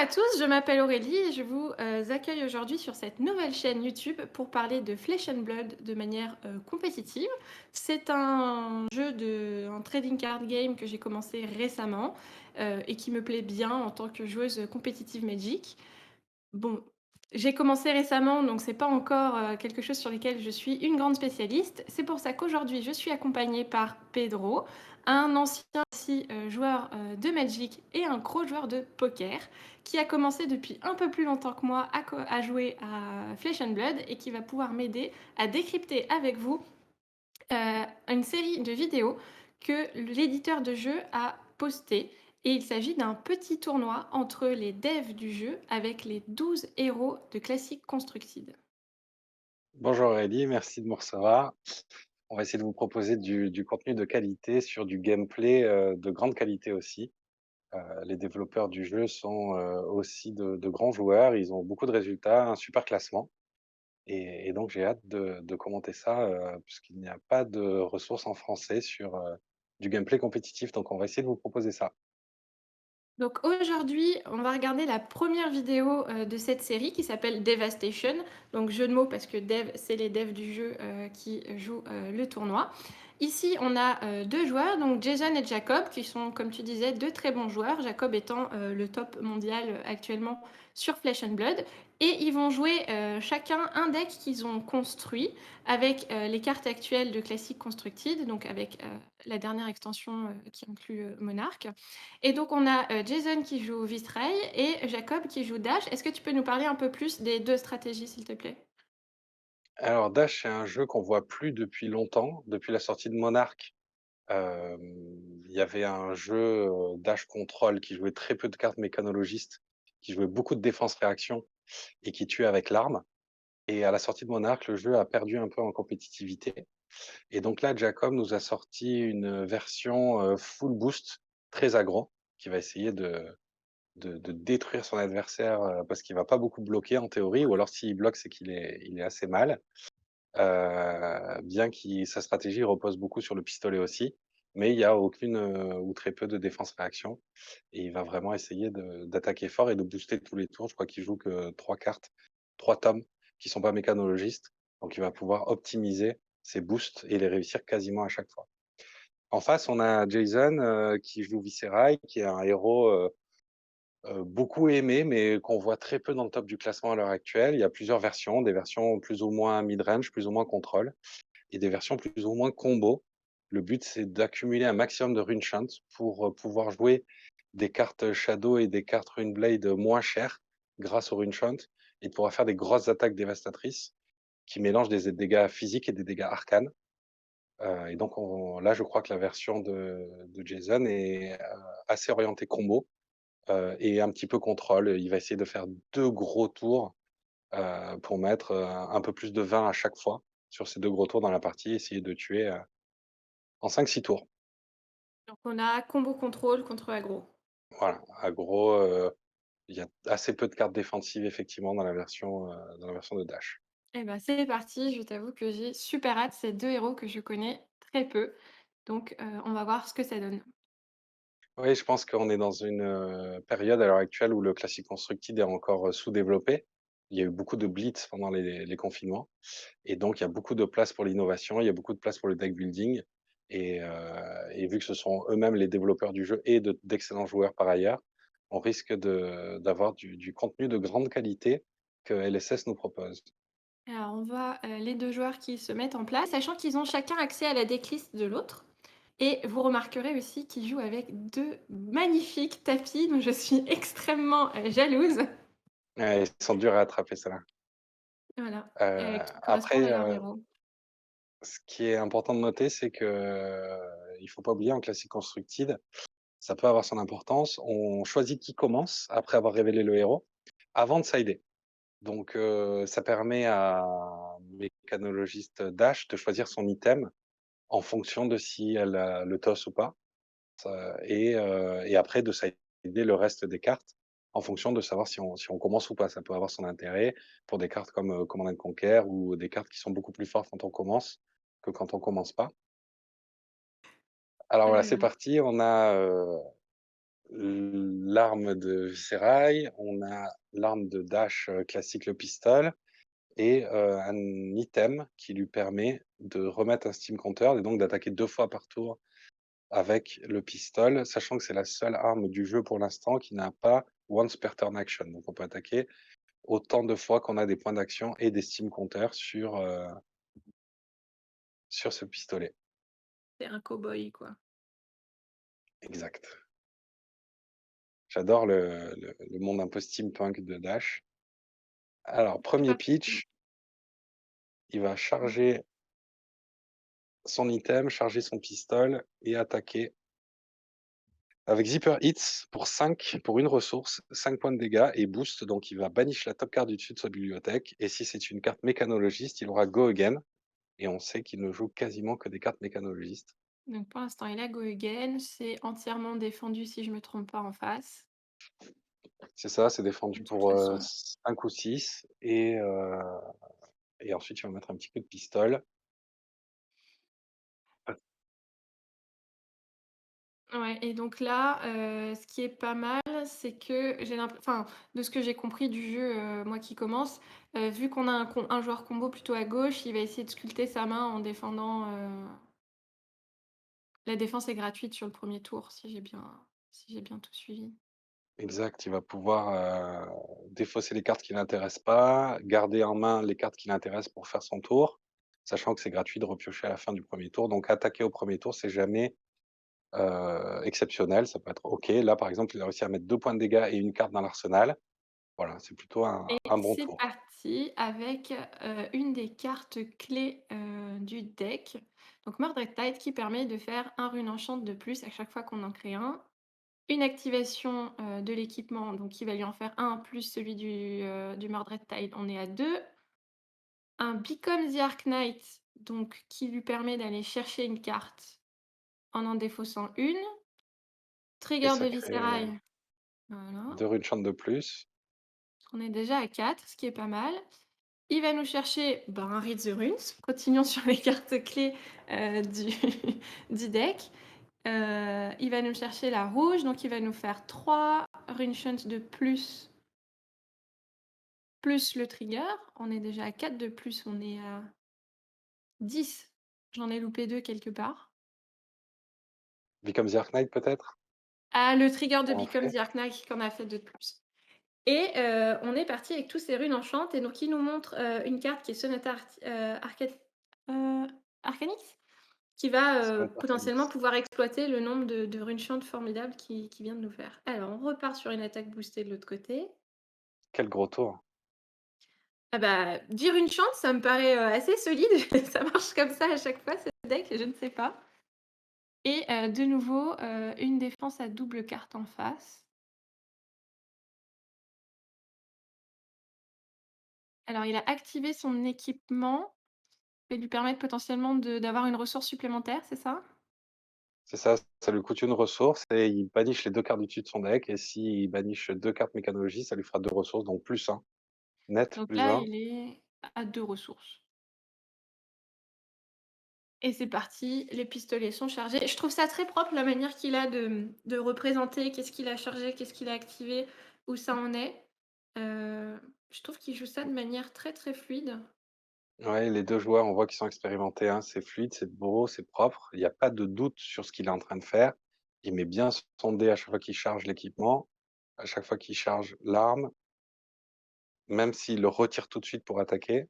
à tous, je m'appelle Aurélie et je vous accueille aujourd'hui sur cette nouvelle chaîne YouTube pour parler de Flesh and Blood de manière compétitive. C'est un trading card game que j'ai commencé récemment et qui me plaît bien en tant que joueuse compétitive Magic. Bon, j'ai commencé récemment, donc c'est pas encore, quelque chose sur lequel je suis une grande spécialiste. C'est pour ça qu'aujourd'hui, je suis accompagnée par Pedro, un ancien aussi, joueur, de Magic et un gros joueur de poker, qui a commencé depuis un peu plus longtemps que moi à jouer à Flesh and Blood et qui va pouvoir m'aider à décrypter avec vous, une série de vidéos que l'éditeur de jeu a posté et il s'agit d'un petit tournoi entre les devs du jeu avec les 12 héros de Classic Constructed. Bonjour Aurélie, merci de me recevoir. On va essayer de vous proposer du contenu de qualité sur du gameplay de grande qualité aussi. Les développeurs du jeu sont aussi de grands joueurs, ils ont beaucoup de résultats, un super classement. Et donc j'ai hâte de commenter ça puisqu'il n'y a pas de ressources en français sur du gameplay compétitif. Donc on va essayer de vous proposer ça. Donc aujourd'hui, on va regarder la première vidéo, de cette série qui s'appelle Devastation. Donc jeu de mots parce que dev, c'est les devs du jeu, qui jouent, le tournoi. Ici, on a, 2 joueurs, donc Jason et Jacob, qui sont, comme tu disais, 2 très bons joueurs. Jacob étant, le top mondial, actuellement sur Flesh and Blood et ils vont jouer, chacun un deck qu'ils ont construit avec, les cartes actuelles de Classic Constructed, donc avec, la dernière extension, qui inclut, Monarch. Et donc on a, Jason qui joue Vitrail et Jacob qui joue Dash. Est-ce que tu peux nous parler un peu plus des 2 stratégies, s'il te plaît? Alors Dash, c'est un jeu qu'on voit plus depuis longtemps, depuis la sortie de Monarch. Il y avait un jeu, Dash Control qui jouait très peu de cartes mécanologistes, qui jouait beaucoup de défense-réaction et qui tuait avec l'arme. Et à la sortie de Monarch, le jeu a perdu un peu en compétitivité. Et donc là, Jacob nous a sorti une version, full boost, très aggro, qui va essayer de détruire son adversaire, parce qu'il va pas beaucoup bloquer en théorie, ou alors s'il bloque, c'est qu'il est assez mal. Bien qu'il sa stratégie repose beaucoup sur le pistolet aussi, mais il y a aucune, ou très peu de défense-réaction et il va vraiment essayer d'attaquer fort et de booster tous les tours. Je crois qu'il joue que 3 cartes, 3 tomes qui sont pas mécanologistes, donc il va pouvoir optimiser ses boosts et les réussir quasiment à chaque fois. En face, on a Jason, qui joue Viserai, qui est un héros, beaucoup aimé, mais qu'on voit très peu dans le top du classement à l'heure actuelle. Il y a plusieurs versions, des versions plus ou moins mid-range, plus ou moins contrôle et des versions plus ou moins combo. Le but, c'est d'accumuler un maximum de Runechant pour, pouvoir jouer des cartes Shadow et des cartes Runeblade moins chères grâce au Runechant et de pouvoir faire des grosses attaques dévastatrices qui mélangent des dégâts physiques et des dégâts arcanes. Et donc on là, je crois que la version de Jason est, assez orientée combo, et un petit peu contrôle. Il va essayer de faire 2 gros tours, pour mettre, un peu plus de 20 à chaque fois sur ces 2 gros tours dans la partie, essayer de tuer, en 5-6 tours. Donc on a combo contrôle contre aggro. Voilà, aggro, il y a assez peu de cartes défensives effectivement dans la version de Dash. Eh ben, c'est parti, je t'avoue que j'ai super hâte, c'est 2 héros que je connais très peu, donc on va voir ce que ça donne. Oui, je pense qu'on est dans une, période à l'heure actuelle où le Classic Constructed est encore, sous-développé. Il y a eu beaucoup de blitz pendant les confinements et donc il y a beaucoup de place pour l'innovation, il y a beaucoup de place pour le deck building et vu que ce sont eux-mêmes les développeurs du jeu et d'excellents joueurs par ailleurs, on risque d'avoir du contenu de grande qualité que LSS nous propose. Alors on voit, les 2 joueurs qui se mettent en place, sachant qu'ils ont chacun accès à la decklist de l'autre et vous remarquerez aussi qu'ils jouent avec 2 magnifiques tapis dont je suis extrêmement, jalouse. Ouais, ils sont durs à attraper ceux-là. Voilà, qui correspondent Après, à leurs héros. ce qui est important de noter, c'est que, il faut pas oublier en Classic Constructed, ça peut avoir son importance. On choisit qui commence après avoir révélé le héros, avant de sider. Donc, ça permet à mécanologiste Dash de choisir son item en fonction de si elle a le toss ou pas, et après de sider le reste des cartes en fonction de savoir si on commence ou pas. Ça peut avoir son intérêt pour des cartes comme, Command and Conquer ou des cartes qui sont beaucoup plus fortes quand on commence que quand on commence pas. Alors voilà, c'est Heu, parti. On a, l'arme de Viscerail, on a l'arme de dash, classique, le pistol et un item qui lui permet de remettre un steam counter et donc d'attaquer 2 fois par tour avec le pistol, sachant que c'est la seule arme du jeu pour l'instant qui n'a pas once per turn action. Donc on peut attaquer autant de fois qu'on a des points d'action et des steam counters sur ce pistolet. C'est un cow-boy, quoi. Exact. J'adore le monde un peu steampunk de Dash. Alors C'est 1er parti. pitch, il va Mmh. charger son item, charger son pistol et attaquer avec Zipper Hits pour 5 pour une ressource, 5 points de dégâts et boost, donc il va banish la top card du dessus de sa bibliothèque et si c'est une carte mécanologiste, il aura Go Again et on sait qu'il ne joue quasiment que des cartes mécanologistes. Donc pour l'instant, il a Go Again, c'est entièrement défendu si je me trompe pas en face, C'est ça, c'est de défendu toute pour, façon. 5 ou 6 et ensuite il va mettre un petit coup de pistol. Ouais et donc là, ce qui est pas mal, c'est que enfin, de ce que j'ai compris du jeu, moi qui commence, vu qu'on a un joueur combo plutôt à gauche, il va essayer de sculpter sa main en défendant, la défense est gratuite sur le premier tour si j'ai bien tout suivi. Exact, il va pouvoir, défausser les cartes qui l'intéressent pas, garder en main les cartes qui l'intéressent pour faire son tour, sachant que c'est gratuit de repiocher à la fin du premier tour. Donc attaquer au premier tour, c'est jamais, exceptionnel, ça peut être OK. Là, par exemple, il a réussi à mettre 2 points de dégâts et une carte dans l'arsenal. Voilà, c'est plutôt un Et un bon c'est tour. parti avec, une des cartes clés, du deck, donc Mordred Tide qui permet de faire un rune enchant de plus à chaque fois qu'on en crée un. Une activation, de l'équipement, donc qui va lui en faire un plus celui du Mordred Tide, on est à 2. Un Become the Arc Knight, donc qui lui permet d'aller chercher une carte en défaussant une. Et Trigger de ça crée Viscerail, voilà. 2 runes de plus. On est déjà à 4, ce qui est pas mal. Il va nous chercher, ben, un Read the Runes. Continuons sur les cartes clés, du du deck. Il va nous chercher la rouge, donc il va nous faire 3 Rune Shunts de plus le trigger. On est déjà à 4 de plus, on est à 10. J'en ai loupé 2 quelque part. Become the Arc Knight peut-être? Ah, le trigger de Pour en Become fait? the Arc Knight qui en a fait 2 de plus. Et on est parti avec tous ces runes enchantes et donc il nous montre, une carte qui est Sonata heu, Arcanix? Qui va, Sonata potentiellement Arcanix. pouvoir exploiter le nombre de runes chantes formidables qu'il vient de nous faire. Alors on repart sur une attaque boostée de l'autre côté. Quel gros tour! Ah bah, dire une chance, ça me paraît, assez solide. Ça marche comme ça à chaque fois ce deck, je ne sais pas. Et de nouveau, une défense à double carte en face. Alors il a activé son équipement, qui va lui permettre potentiellement d'avoir une ressource supplémentaire, c'est ça? C'est ça, ça lui coûte une ressource et il banish les 2 cartes du dessus de son deck et s'il banish 2 cartes mécanologie, ça lui fera 2 ressources, donc +1. Net, Donc là, +1. il est à 2 ressources. Et c'est parti, les pistolets sont chargés. Je trouve ça très propre la manière qu'il a de représenter qu'est-ce qu'il a chargé, qu'est-ce qu'il a activé, où ça en est. Heu, je trouve qu'il joue ça de manière très, très fluide. Ouais, les 2 joueurs, on voit qu'ils sont expérimentés, hein. C'est fluide, c'est beau, c'est propre. Il y a pas de doute sur ce qu'il est en train de faire. Il met bien son dé à chaque fois qu'il charge l'équipement, à chaque fois qu'il charge l'arme, même s'il le retire tout de suite pour attaquer,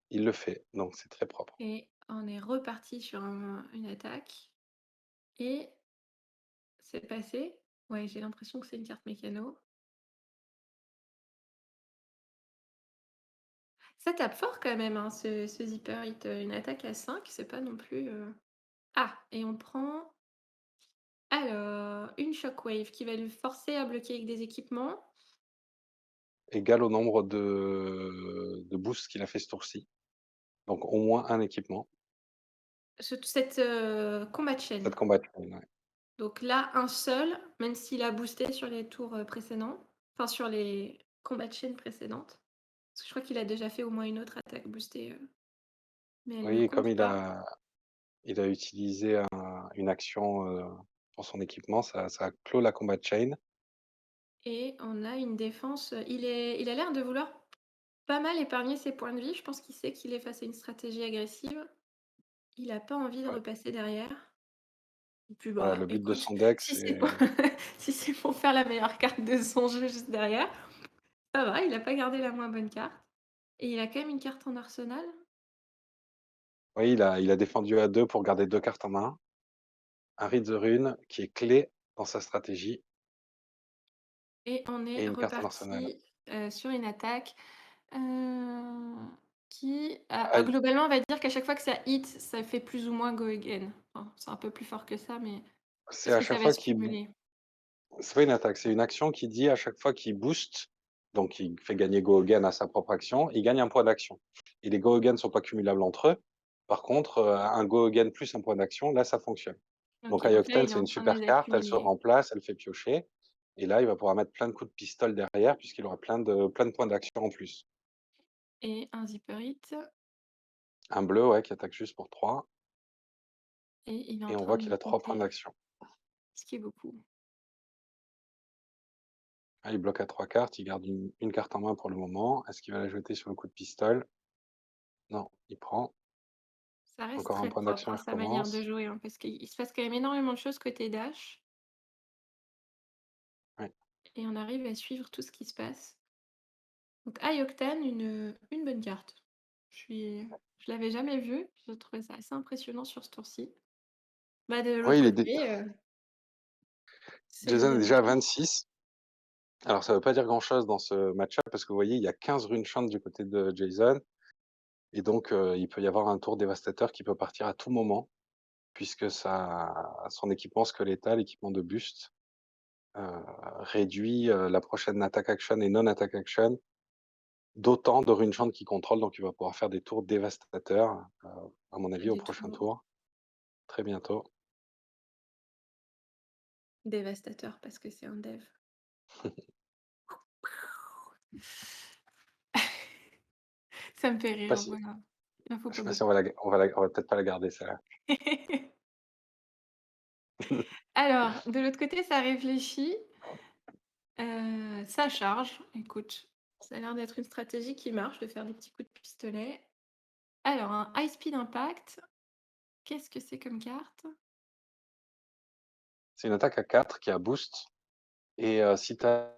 il le fait, donc c'est très propre. Et on est reparti sur une attaque et c'est passé. Ouais, j'ai l'impression que c'est une carte mécano. Ça tape fort quand même, hein, ce Zipper Hit, une attaque à 5, c'est pas non plus, ah! Et on prend alors une Shockwave qui va le forcer à bloquer avec des équipements. Égal au nombre de boosts qu'il a fait ce tour-ci, donc au moins un équipement. Cette, combat chain. Cette combat chain, ouais. Donc là, un seul, même s'il a boosté sur les tours, précédents, enfin sur les combat chain précédentes. Parce que je crois qu'il a déjà fait au moins une autre attaque boostée, mais elle ne Oui, comme compte pas. il a utilisé une action, pour son équipement, ça clôt la combat chain. Et on a une défense, il a l'air de vouloir pas mal épargner ses points de vie. Je pense qu'il sait qu'il est face à une stratégie agressive. Il a pas envie de Ouais, repasser derrière. Et puis, voilà, bah, le but de écoute, son deck, si c'est pour c'est si c'est pour faire la meilleure carte de son jeu juste derrière, ça va, il a pas gardé la moins bonne carte. Et il a quand même une carte en arsenal. oui, il a défendu à 2 pour garder 2 cartes en main. Un Read the Rune qui est clé dans sa stratégie Et on et est une carte en arsenal. reparti, sur une attaque, heu, qui Ah, globalement, on va dire qu'à chaque fois que ça hit, ça fait plus ou moins go again. Enfin, c'est un peu plus fort que ça, mais c'est parce à que ça chaque va fois se cumuler. c'est pas une attaque, c'est une action qui dit à chaque fois qu'il booste, donc il fait gagner Go Again à sa propre action, il gagne un point d'action. Et les Go Again sont pas cumulables entre eux. Par contre, un Go Again plus un point d'action, là, ça fonctionne. Donc OK, donc là, Ayokten, il est c'est en une train de super les carte, elle se accumuler. remplace, elle fait piocher. Et là, il va pouvoir mettre plein de coups de pistolet derrière, puisqu'il aura plein de points d'action en plus. Et un Zipper Hit, Un bleu, ouais, qui attaque juste pour 3. et il est en Et on train voit de qu'il a 3 points compter, d'action. ce qui est beaucoup. Ah, il bloque à 3 cartes, il garde une carte en main pour le moment. Est-ce qu'il va la jeter sur le coup de pistolet? Non, il prend. Ça reste Encore un très point propre, d'action, hein, il sa manière de recommence. jouer, hein, parce qu'il se passe quand même énormément de choses côté dash Ouais. et on arrive à suivre tout ce qui se passe. Donc High Octane, une bonne carte. Je l'avais jamais vue, je trouvais ça assez impressionnant sur ce tour-ci. Bah, de l'autre Oui, côté, c'est Jason les est déjà à runes. 26. Alors ça veut pas dire grand-chose dans ce match-up parce que vous voyez, il y a 15 runes chance du côté de Jason et donc il peut y avoir un tour dévastateur qui peut partir à tout moment puisque son équipement squelettal, équipement de buste, réduit, la prochaine attack action et non attack action d'autant de runes chantes qu'il contrôle, donc il va pouvoir faire des tours dévastateurs, à mon avis au Des prochain tours tour, très bientôt. dévastateurs parce que c'est un dev. Ça me fait Pas rire, si voilà. Il en faut je pas sais pas si beaucoup. on va peut-être pas la garder celle-là. Alors, de l'autre côté, ça réfléchit, ça charge. Écoute, ça a l'air d'être une stratégie qui marche, de faire des petits coups de pistolet. Alors, un high speed impact, qu'est-ce que c'est comme carte? C'est une attaque à 4 qui a boost. Et si ta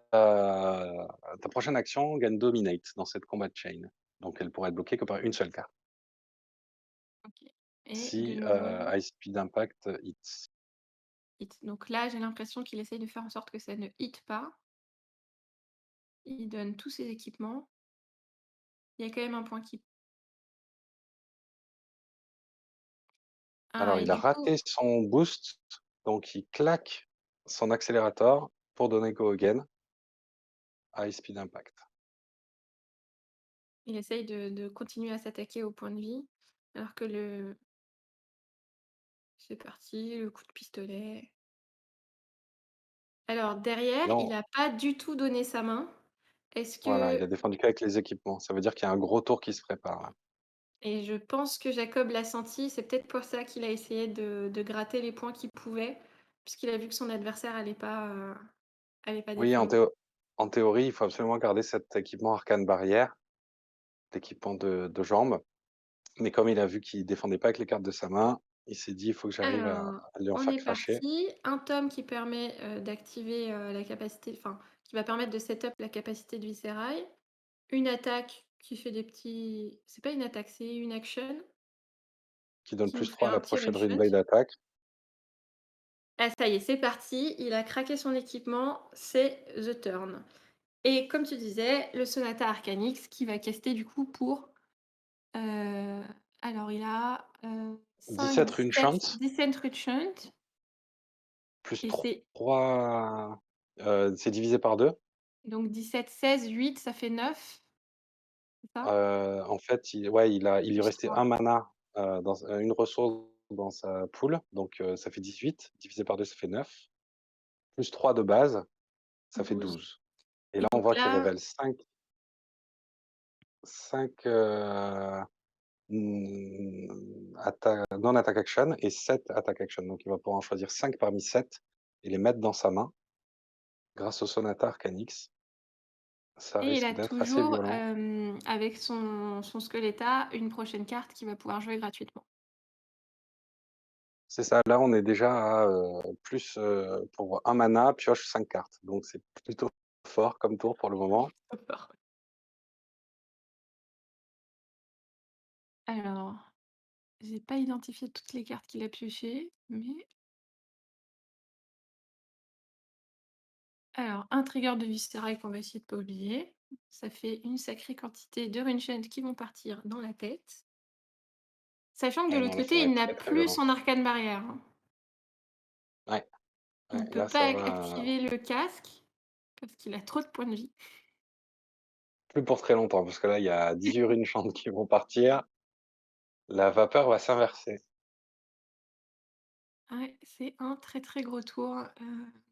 prochaine action gagne Dominate dans cette combat chain. Donc elle pourrait être bloquée que par une seule carte. OK, et de Si, nouveau, High Speed Impact hits. hit. Donc là, j'ai l'impression qu'il essaye de faire en sorte que ça ne hit pas. Il donne tous ses équipements. Il y a quand même un point qui Alors et il a du coup, raté son boost, donc il claque son accélérateur pour donner Go Again à High Speed Impact. il essaye de continuer à s'attaquer au point de vie, alors que le c'est parti, le coup de pistolet. Alors derrière, Là il on a pas du tout donné sa main. Est-ce Voilà, il que a défendu qu'avec les équipements. Ça veut dire qu'il y a un gros tour qui se prépare là. et je pense que Jacob l'a senti, c'est peut-être pour ça qu'il a essayé de gratter les points qu'il pouvait, puisqu'il a vu que son adversaire allait pas Oui, défendre. en théorie, il faut absolument garder cet équipement Arcane Barrière, l'équipement de jambes. Mais comme il a vu qu'il défendait pas avec les cartes de sa main, il s'est dit: «Il faut que j'arrive Alors, à lui en on faire est cracher». parti. Un tome qui permet, d'activer, la capacité enfin, qui va permettre de set-up la capacité de Viserai. Une attaque qui fait des petits c'est pas une attaque, c'est une action Qui donne qui nous plus fait 3 à un la petit prochaine rune-shot. Blade Attack, Ah ça y est, c'est parti, il a craqué son équipement, c'est the turn. Et comme tu disais, le Sonata Arcanix qui va caster du coup pour, heu, alors il a, 5, 17 Rune 17, Chant, 17 Rutschant plus et c'est 3, c'est divisé par 2. donc 17, 16, 8, ça fait 9, c'est ça? En fait, il lui Plus restait 3. un mana, une ressource dans sa pool, donc ça fait 18, divisé par 2, ça fait 9, plus 3 de base, ça fait 12. 12. Et Et là, on donc voit qu'il là, révèle 5. non attack action et 7 attack action. Donc il va pouvoir en choisir 5 parmi 7 et les mettre dans sa main grâce au Sonata Arcanix. Ça Et il risque a d'être assez toujours, violent. avec son Skeleta, une prochaine carte qu'il va pouvoir jouer gratuitement. C'est ça, là on est déjà à, plus, pour 1 mana, pioche 5 cartes. Donc c'est plutôt fort comme tour pour le moment. Alors, j'ai pas identifié toutes les cartes qu'il a piochées, mais alors un trigger de Viscera qu'on va essayer de pas oublier. Ça fait une sacrée quantité de Runechain qui vont partir dans la tête. Sachant que de Ouais, non, l'autre là ça côté, va il être n'a très, très plus violent. son arcane barrière, hein. Ouais, Il ouais, ne peut là pas ça va activer le casque parce qu'il a trop de points de vie. plus pour très longtemps parce que là il y a 18 runes qui vont partir. La vapeur va s'inverser. Ouais, c'est un très, très gros tour,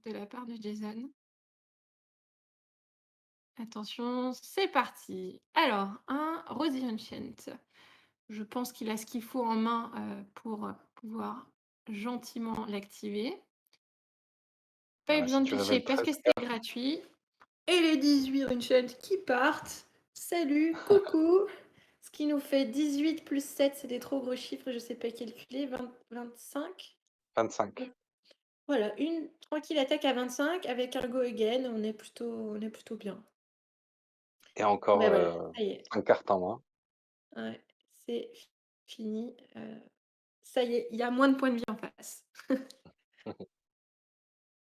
de la part de Jason. Attention, c'est parti. Alors, un Rosy Enchant. Je pense qu'il a ce qu'il faut en main, pour, pouvoir gentiment l'activer. Pas eu Voilà, si besoin de tu pitcher révèles parce 13 que c'était cartes, gratuit. Et les 18 Runechant qui partent. Salut, coucou. Ce qui nous fait 18 plus 7, c'est des trop gros chiffres, je sais pas calculer. 25. 25 Voilà, une tranquille attaque à 25 avec un go again, on est plutôt bien. et encore, Ben voilà, ça y est. 5 cartes en main. Ouais, c'est fini. Ça y est, il y a moins de points de vie en face.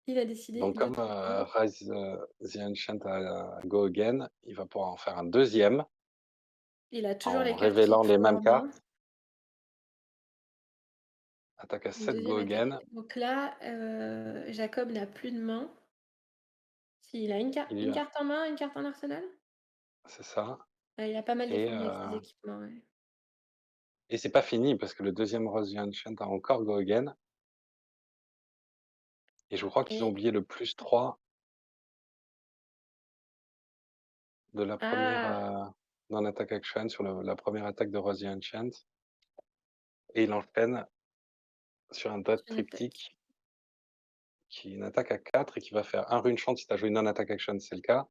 Il a décidé Donc de comme, trancher. Rise, the Ancient a Go Again, il va pouvoir en faire un deuxième Il a toujours en les cartes qu'il révélant les faut mêmes en main. cartes. Attaque à Une 7 Go deuxième Again. attaque. Donc là, Jacob n'a plus de main. Si, il a Il une y a carte en main, une carte en arsenal? c'est ça Il a pas mal et défendu avec ses équipements, ouais. c'est pas fini parce que le deuxième Rose the Ancient a encore Go Again et je crois qu'ils ont Et oublié le +3 de la première ah! non attack action sur le la première attaque de Rose the Ancient et il enchaîne sur un Dread C'est une attaque. Triptyque qui est une attaque à 4 et qui va faire un rune chant si tu as joué une non attack action, c'est le cas.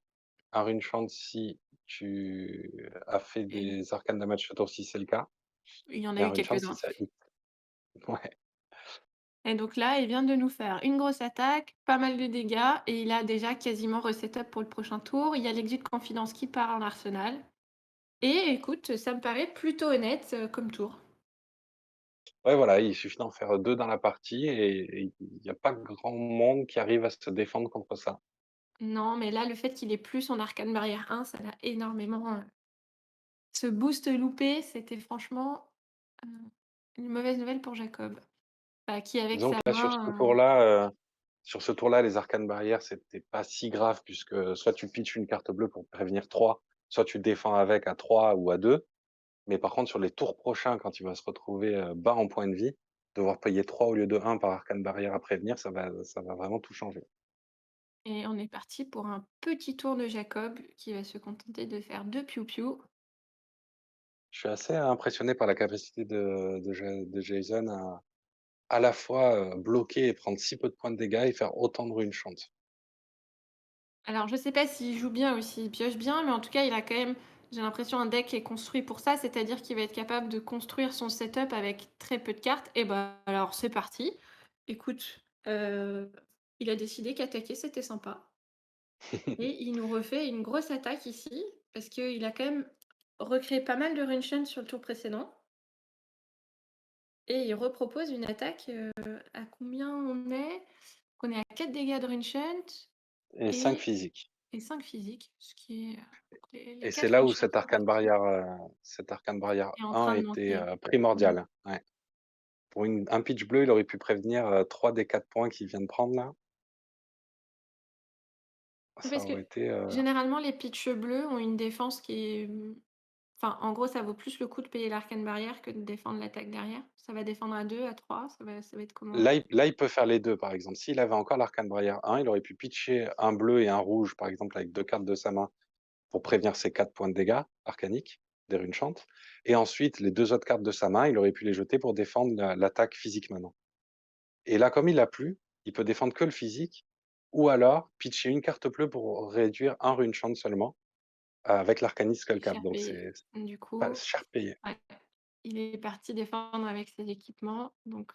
Un rune chant si tu as fait Et des arcanes damage ce tour-ci, c'est le cas il y en a et un eu rune chant si quelques-uns. ça hit. Ouais, Et donc là, il vient de nous faire une grosse attaque, pas mal de dégâts et il a déjà quasiment reset-up pour le prochain tour. Il y a l'exit confidence qui part en arsenal et écoute, ça me paraît plutôt honnête, comme tour. ouais, voilà, il suffit d'en faire 2 dans la partie et il y a pas grand monde qui arrive à se défendre contre ça. Non, mais là, le fait qu'il ait plus son arcane barrière 1, ça l'a énormément, ce boost loupé, c'était franchement, heu, une mauvaise nouvelle pour Jacob. Bah, qui avec Disons sa que là, main, sur ce tour-là, les arcanes barrières, c'était pas si grave puisque soit tu pitches une carte bleue pour prévenir 3, soit tu défends avec à 3 ou à 2. Mais par contre, sur les tours prochains, quand il va se retrouver, bas en points de vie, devoir payer 3 au lieu de 1 par arcane barrière à prévenir, ça va vraiment tout changer. et on est parti pour un petit tour de Jacob qui va se contenter de faire 2 piou-piou. Je suis assez impressionné par la capacité de Jason à la fois, bloquer et prendre si peu de points de dégâts et faire autant de runes chantes. Alors je sais pas s'il joue bien ou s'il pioche bien, mais en tout cas, il a quand même, j'ai l'impression, un deck qui est construit pour ça, c'est-à-dire qu'il va être capable de construire son setup avec très peu de cartes et bah, alors c'est parti. Écoute, il a décidé qu'attaquer, c'était sympa. Et il nous refait une grosse attaque ici, parce qu'il a quand même recréé pas mal de runechain sur le tour précédent. Et il repropose une attaque, à combien on est? On est à 4 dégâts de runechain Et 5 et physiques. 5 physiques, ce qui est, les Et c'est 4 là où runechain sont cet arcane barrière est en 1 train de était, monter. Mmh. primordial. Ouais. Pour un pitch bleu, il aurait pu prévenir, 3 des 4 points qu'il vient de prendre là. Oui, Ça parce que aurait été, généralement les pitchs bleus ont une défense qui est, enfin, en gros, ça vaut plus le coup de payer l'arcane barrière que de défendre l'attaque derrière. Ça va défendre à 2, à 3. Ça va être comment? là, il peut faire les 2 par exemple. S'il avait encore l'arcane barrière 1, il aurait pu pitcher un bleu et un rouge, par exemple, avec 2 cartes de sa main pour prévenir ses 4 points de dégâts arcaniques. des runes et ensuite les 2 autres cartes de sa main, il aurait pu les jeter pour défendre l'attaque physique maintenant. Et là, comme il l'a plus, il peut défendre que le physique ou alors pitcher une carte bleue pour réduire un rune seulement, avec l'Arcanist Skullcap, Cher donc payé. c'est Du pas coup, cher payé. ouais, il est parti défendre avec ses équipements, donc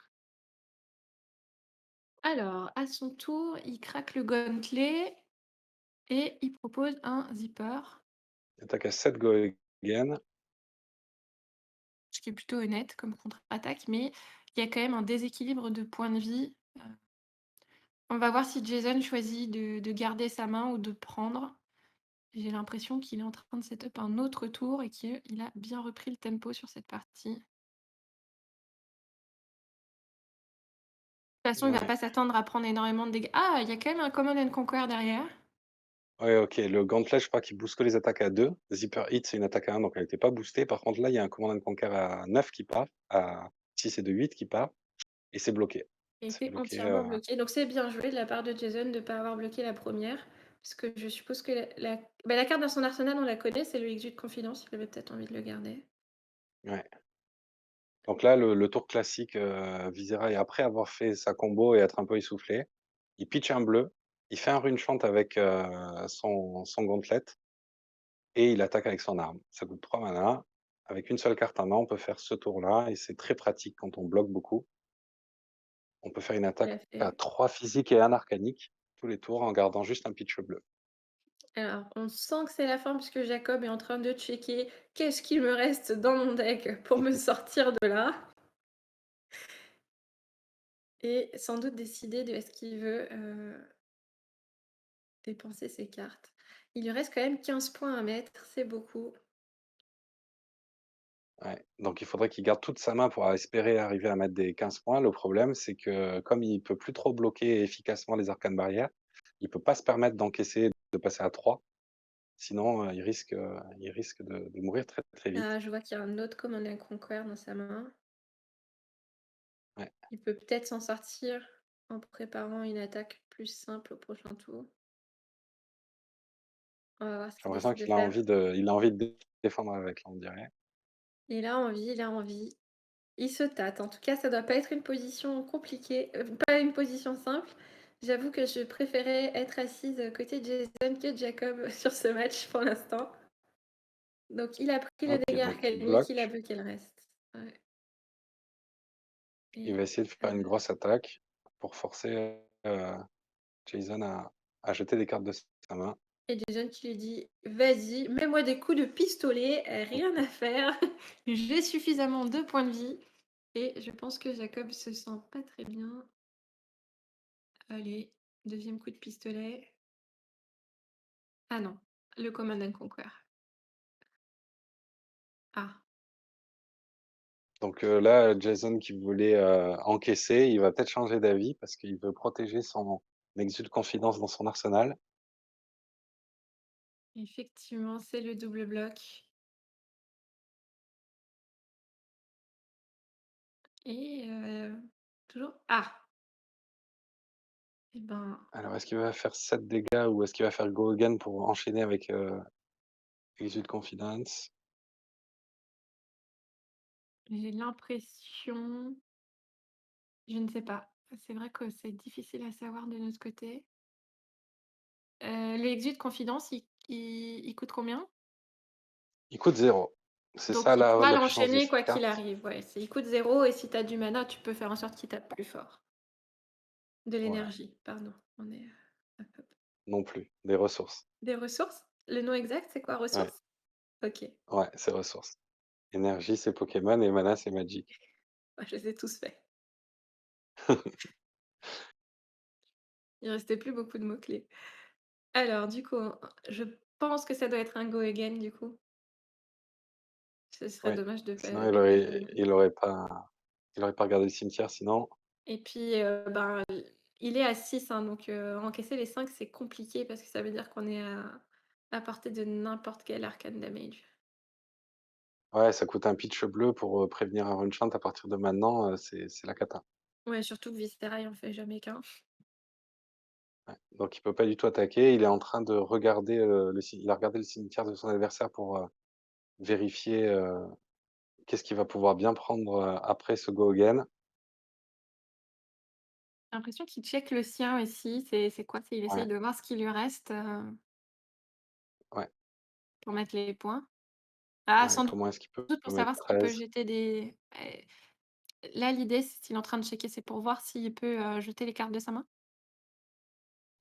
alors, à son tour, il craque le Gauntlet et il propose un Zipper, Il attaque à 7 go again. ce qui est plutôt honnête comme contre-attaque, mais il y a quand même un déséquilibre de points de vie. On va voir si Jason choisit de garder sa main ou de prendre. J'ai l'impression qu'il est en train de set-up un autre tour et qu'il a bien repris le tempo sur cette partie. De toute façon, il va Ouais. pas s'attendre à prendre énormément de dégâts. Ah, il y a quand même un Command and Conquer derrière. Ouais, OK, le Gauntlet, je crois qu'il booste que les attaques à 2. Zipper Hit, c'est une attaque à 1, donc elle était pas boostée. Par contre, là, il y a un Command and Conquer à 9 qui part, à 6 et de 8 qui part et c'est bloqué. Il C'est était bloqué, entièrement bloqué. Donc c'est bien joué de la part de Jason de ne pas avoir bloqué la première, parce que je suppose que la carte dans son arsenal, on la connaît, c'est le Exude Confidence, il avait peut-être envie de le garder. ouais. Donc là, le tour classique, Viscera et après avoir fait sa combo et être un peu essoufflé, il pitch un bleu, il fait un rune chant avec, son Gauntlet et il attaque avec son arme. Ça coûte 3 mana. Avec une seule carte en main, on peut faire ce tour-là et c'est très pratique quand on bloque beaucoup. On peut faire une Il attaque a à fait 3 physiques et 1 arcanique tous les tours en gardant juste un pitch bleu. alors on sent que c'est la fin puisque Jacob est en train de checker qu'est-ce qu'il me reste dans mon deck pour me sortir de là et sans doute décider de est-ce qu'il veut, dépenser ses cartes. Il lui reste quand même 15 points à mettre, c'est beaucoup. Ouais, donc il faudrait qu'il garde toute sa main pour espérer arriver à mettre des 15 points. Le problème, c'est que comme il peut plus trop bloquer efficacement les arcanes barrières, il peut pas se permettre d'encaisser, de passer à 3. Sinon, il risque de mourir très, très vite. Ah, je vois qu'il y a un autre Command and Conquer dans sa main. Ouais, Il peut peut-être s'en sortir en préparant une attaque plus simple au prochain tour. On va voir ce j'ai qu'il l'impression décide de qu'il a faire. envie de défendre avec, là, on dirait. Il a envie, il a envie. Il se tâte. En tout cas, ça doit pas être une position compliquée, pas une position simple. J'avoue que je préférais être assise côté Jason que Jacob sur ce match pour l'instant. Donc il a pris le OK, dégât donc il arcanique, il a bloque. bloqué le reste. Ouais Il et va essayer de faire une grosse attaque pour forcer, Jason à jeter des cartes de sa main. et Jason qui lui dit: «Vas-y, mets-moi des coups de pistolet, rien à faire, j'ai suffisamment de points de vie». Et je pense que Jacob se sent pas très bien. Allez, deuxième coup de pistolet. Ah non, le Command and Conquer. Ah, Donc là, Jason qui voulait, encaisser, il va peut-être changer d'avis parce qu'il veut protéger son exude confidence dans son arsenal. effectivement, c'est le double bloc et toujours ah! Et ben, Alors est-ce qu'il va faire 7 dégâts ou est-ce qu'il va faire go again pour enchaîner avec, exude confidence? j'ai l'impression je ne sais pas. C'est vrai que c'est difficile à savoir de notre côté. L'exude confidence, il coûte combien? Il coûte 0. C'est Donc ça il pourra la puissance de l'enchaîner cette quoi qu'il carte. arrive, ouais. Il coûte 0 et si tu as du mana, tu peux faire en sorte qu'il tape plus fort. De Ouais, l'énergie, pardon. On est, hop, hop. non plus, des ressources. Des ressources? Le nom exact, c'est quoi, Ouais, ressources? OK. ouais, c'est ressources. Énergie, c'est Pokémon et mana, c'est Magic. Bah, je les ai tous faits. Il restait plus beaucoup de mots-clés. Alors du coup, je pense que ça doit être un go again du coup. Ce serait Oui, dommage sinon de pas faire mieux. il aurait pas regardé le cimetière sinon. Et puis, ben, il est à 6 hein, donc encaisser les 5 c'est compliqué parce que ça veut dire qu'on est à portée de n'importe quel arcane damage. Ouais, ça coûte un pitch bleu pour, prévenir un run-chant à partir de maintenant, c'est la cata. Ouais, surtout que Viscera, il en fait jamais qu'un. Ouais, donc il peut pas du tout attaquer. Il est en train de regarder, il a regardé le cimetière de son adversaire pour vérifier, qu'est-ce qu'il va pouvoir bien prendre, après ce go again. J'ai l'impression qu'il check le sien aussi. C'est quoi? C'est il essaye Ouais, de voir ce qui lui reste, ouais, pour mettre les points. Ah, ouais, sans comment est-ce qu'il peut doute pour mettre savoir s'il peut 13? jeter des là, l'idée, c'est s'il est en train de checker, c'est pour voir s'il peut, jeter les cartes de sa main?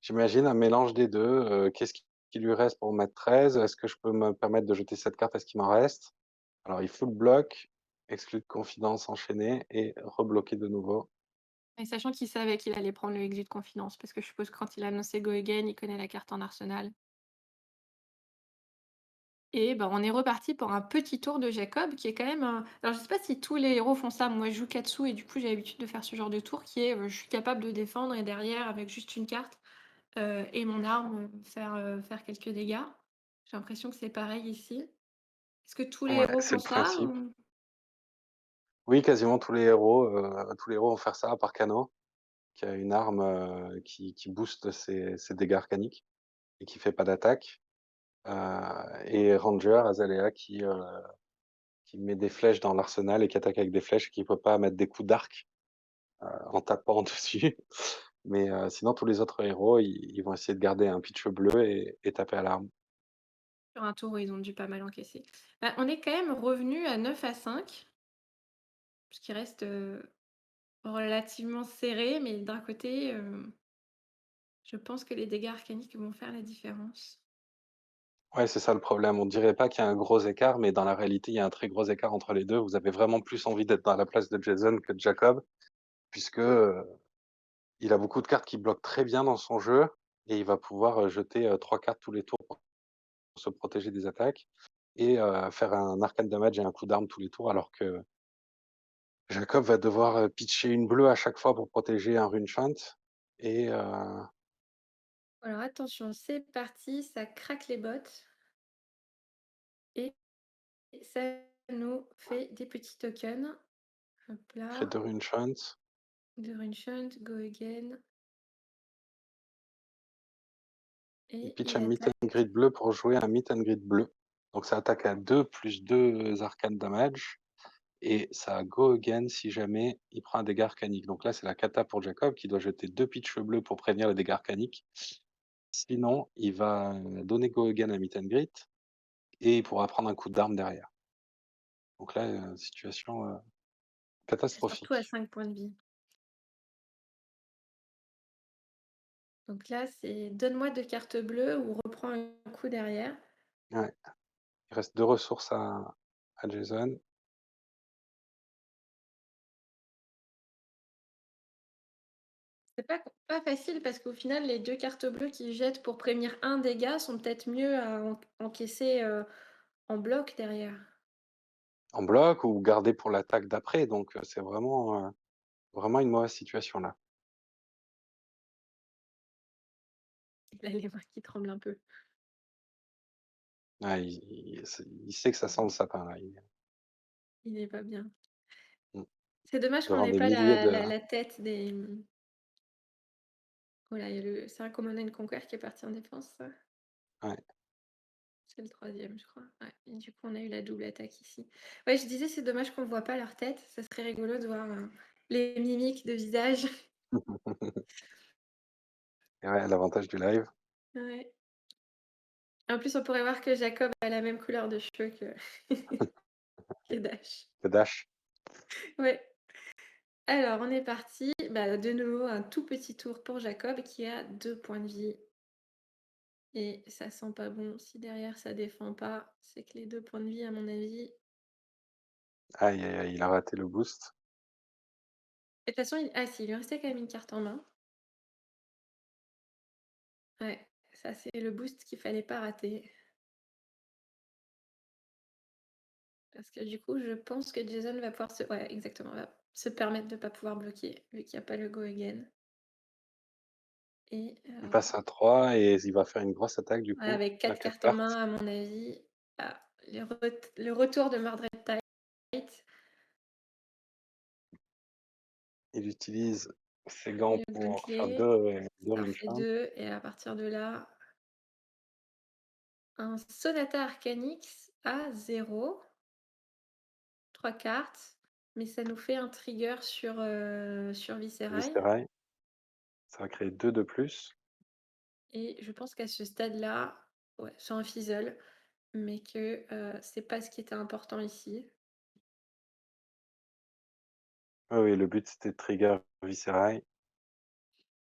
J'imagine un mélange des 2. Qu'est-ce qui lui reste pour mettre 13? Est-ce que je peux me permettre de jeter cette carte? Est-ce qu'il m'en reste? Alors il full bloc, exclu de confidence, enchaîné et rebloqué de nouveau. Et sachant qu'il savait qu'il allait prendre le exit de confidence, parce que je suppose que quand il a annoncé Go Again, il connaît la carte en arsenal. Et ben, on est reparti pour un petit tour de Jacob qui est quand même un alors je sais pas si tous les héros font ça, moi je joue Katsu et du coup j'ai l'habitude de faire ce genre de tour qui est, je suis capable de défendre et derrière avec juste une carte, et mon arme, faire quelques dégâts. J'ai l'impression que c'est pareil ici. Est-ce que tous les Ouais, héros c'est font le ça principe. ou? Oui, quasiment tous les héros vont faire ça, à part Kano, qui a une arme, qui booste ses dégâts arcaniques et qui fait pas d'attaque. Heu et Ranger, Azalea qui met des flèches dans l'arsenal et qui attaque avec des flèches et qui peut pas mettre des coups d'arc, en tapant dessus. Mais sinon tous les autres héros, ils vont essayer de garder un pitch bleu et taper à l'arme. Sur un tour où ils ont dû pas mal encaisser. Bah, on est quand même revenu à 9-5, ce qui reste, relativement serré, mais d'un côté, je pense que les dégâts arcaniques vont faire la différence. Ouais, c'est ça le problème. On dirait pas qu'il y a un gros écart, mais dans la réalité, il y a un très gros écart entre les 2. Vous avez vraiment plus envie d'être dans la place de Jason que de Jacob, puisque, il a beaucoup de cartes qui bloquent très bien dans son jeu et il va pouvoir, jeter, 3 cartes tous les tours pour se protéger des attaques et faire un arcane damage et un coup d'arme tous les tours, alors que Jacob va devoir, pitcher une bleue à chaque fois pour protéger un Runechant et Alors attention, c'est parti, ça craque les bottes et ça nous fait des petits tokens. Hop fait là, 2 Runechants. de Runeshunt, Go Again Il et pitch il un meet and attaque. greet bleu pour jouer un meet and greet bleu. Donc ça attaque à 2 plus 2 arcane damage et ça go again si jamais il prend un dégât arcanique. Donc là, c'est la cata pour Jacob qui doit jeter 2 pitchs bleus pour prévenir le dégât arcanique. Sinon, il va donner go again à meet and greet et il pourra prendre un coup d'arme derrière. Donc là, situation, Surtout à catastrophique. 5 points de vie. Donc là, c'est donne-moi 2 cartes bleues ou reprends un coup derrière. Ouais, il reste 2 ressources à Jason. C'est pas facile parce qu'au final, les 2 cartes bleues qu'il jette pour prévenir un dégât sont peut-être mieux à encaisser, en bloc derrière. En bloc ou garder pour l'attaque d'après, donc c'est vraiment une mauvaise situation là. Il a les mains qui tremblent un peu. Ouais, il sait que ça sent le sapin là, Il est pas bien. mmh, C'est dommage doit qu'on avoir ait des pas milliers de la tête des, voilà, il y a le c'est un Command and Conquer qui est parti en défense, ça? ouais. C'est le troisième, je crois. Ouais et du coup, on a eu la double attaque ici. Ouais, je disais, c'est dommage qu'on voit pas leur tête. Ça serait rigolo de voir, les mimiques de visage. Et ouais, l'avantage du live. Ouais. En plus, on pourrait voir que Jacob a la même couleur de cheveux que que Dash. Le dash. Ouais. Alors, on est parti. Bah, de nouveau, un tout petit tour pour Jacob qui a 2 points de vie et ça sent pas bon. Si derrière ça défend pas, c'est que les 2 points de vie, à mon avis. Aïe, aïe, aïe, il a raté le boost. Et de toute façon, ah si, il lui restait quand même une carte en main. Ouais, ça c'est le boost qu'il fallait pas rater. Parce que du coup, je pense que Jason va pouvoir se ouais, exactement, va se permettre de pas pouvoir bloquer, vu qu'il y a pas le go again et Il passe à 3 et il va faire une grosse attaque du ouais, coup, avec à 4 4 cartes en cartes. main, à mon avis, ah, le retour de Mordred Tite, Il utilise ses gants le pour faire Gauntlet, 2 ça refait Runechant. 2 et à partir de là, Un Sonata Arcanix à 0, 3 cartes, mais ça nous fait un trigger sur Viscerai Viscerail, ça va créer 2 de plus. et je pense qu'à ce stade-là, ouais, c'est un fizzle, mais que, c'est pas ce qui était important ici. Oui, oui, le but c'était de trigger Viscerail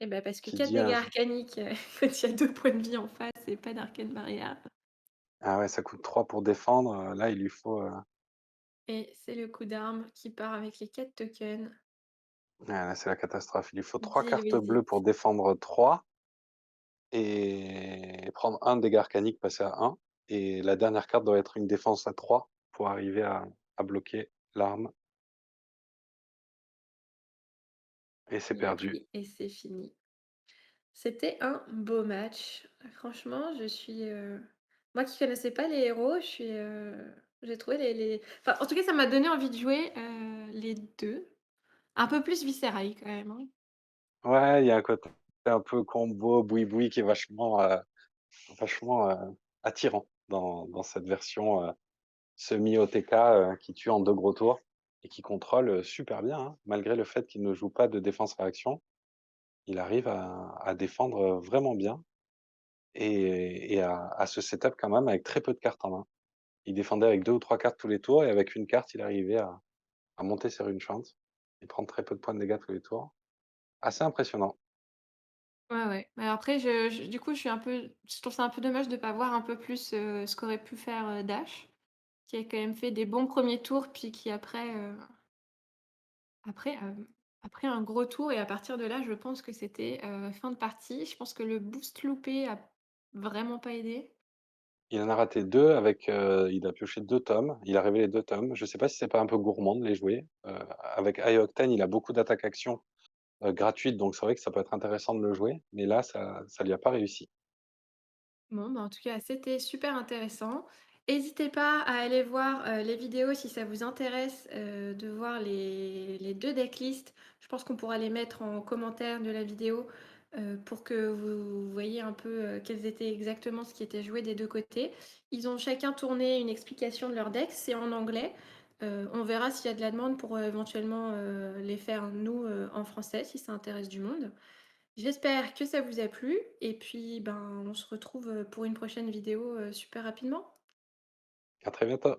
Et bah, parce que qui 4 dit dégâts un arcaniques, quand il y a 2 points de vie en face et pas d'arcane barrière. ah ouais, ça coûte 3 pour défendre, là il lui faut, Et c'est le coup d'arme qui part avec les 4 tokens. ah là c'est la catastrophe. Il lui faut 3 Deal cartes with bleues pour it. défendre 3 et prendre un dégât arcanique, passer à 1 et la dernière carte doit être une défense à 3 pour arriver à bloquer l'arme et c'est Il a perdu. pris et c'est fini. C'était un beau match. Franchement, moi qui connaissais pas les héros, j'ai trouvé enfin, en tout cas, ça m'a donné envie de jouer, les 2. Un peu plus Viscerai quand même, hein. Ouais, il y a un côté un peu combo boui-boui qui est vachement, attirant dans cette version, semi-OTK, qui tue en 2 gros tours et qui contrôle, super bien, hein. Malgré le fait qu'il ne joue pas de défense-réaction, il arrive à défendre, vraiment bien et à se setup quand même avec très peu de cartes en main. Il défendait avec 2 ou 3 cartes tous les tours et avec une carte, il arrivait à monter sur une chance et prendre très peu de points de dégâts tous les tours. Assez impressionnant. Ouais, ouais. Mais après du coup, je trouve ça un peu dommage de pas voir un peu plus, ce qu'aurait pu faire, Dash, qui a quand même fait des bons premiers tours, puis qui après, après un gros tour et à partir de là, je pense que c'était, fin de partie. Je pense que le boost loupé a vraiment pas aidé. Il en a raté 2 avec, il a pioché 2 tomes, il a révélé 2 tomes. Je sais pas si c'est pas un peu gourmand de les jouer. Avec High Octane, il a beaucoup d'attaques action, gratuites, donc c'est vrai que ça peut être intéressant de le jouer, mais là, ça lui a pas réussi. Bon, bah, en tout cas, c'était super intéressant. N'hésitez pas à aller voir, les vidéos si ça vous intéresse, de voir les 2 decklists. Je pense qu'on pourra les mettre en commentaire de la vidéo, pour que vous voyez un peu, quels étaient exactement ce qui était joué des 2 côtés. Ils ont chacun tourné une explication de leur deck, c'est en anglais. On verra s'il y a de la demande pour, éventuellement, les faire nous, en français si ça intéresse du monde. J'espère que ça vous a plu et puis, ben, on se retrouve, pour une prochaine vidéo, super rapidement. À très bientôt.